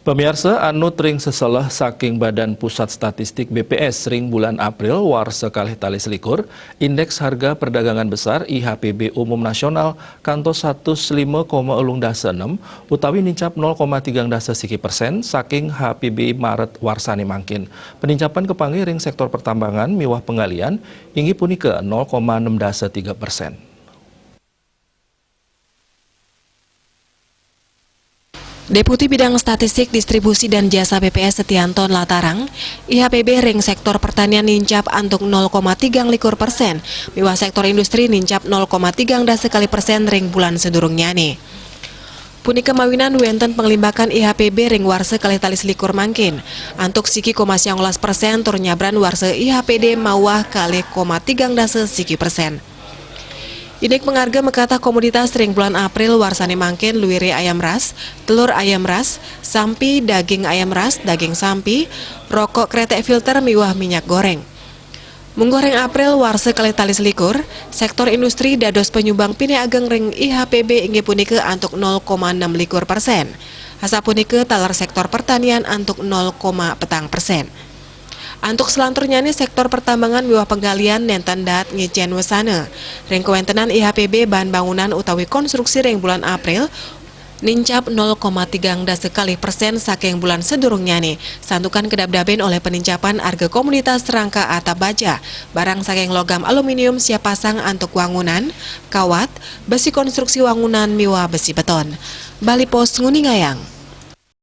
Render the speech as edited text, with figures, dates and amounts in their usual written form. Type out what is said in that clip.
Pemirsa, anu tering seselah saking Badan Pusat Statistik BPS ring bulan April war sekalih tali selikur, indeks harga perdagangan besar IHPB umum nasional kantos 105,6 utawi nincap 0,3% saking HPB Maret warsani mangkin. Penincapan kepanggih ring sektor pertambangan miwah penggalian inggih punika 0,6%. Deputi Bidang Statistik Distribusi dan Jasa BPS Setianto Latarang, IHPB ring sektor pertanian nincap antuk 0,3% miwah sektor industri nincap 0,3% ring bulan sedurungnya nih. Punika mawinan wenten penglimbakan IHPB ring warse kalih tali selikur mangkin, antuk siki 0,19% tur nyabran warse IHPD mawah kalih 0,3%. Indeks pengharga mekata komoditas ring bulan April warsani mangkin luwire ayam ras, telur ayam ras, sampi, daging ayam ras, daging sampi, rokok kretek filter miwah minyak goreng. Menggoreng April warse kalih tali selikur, sektor industri dados penyumbang pini ageng ring IHPB inggih punika antuk 0,6%. Asa punika talar sektor pertanian antuk 0,4%. Antuk selanturnya nih sektor pertambangan miwah penggalian nenten dat ngecen wesana. Ring kewentenan IHPB bahan bangunan utawi konstruksi ring bulan April nincap 0,3% saking bulan sedurungnya nih. Santukan kedap-dapin oleh penincapan harga komunitas rangka atap baja, barang saking logam aluminium siap pasang antuk wangunan, kawat, besi konstruksi wangunan miwah besi beton. Bali Pos Nguningayang.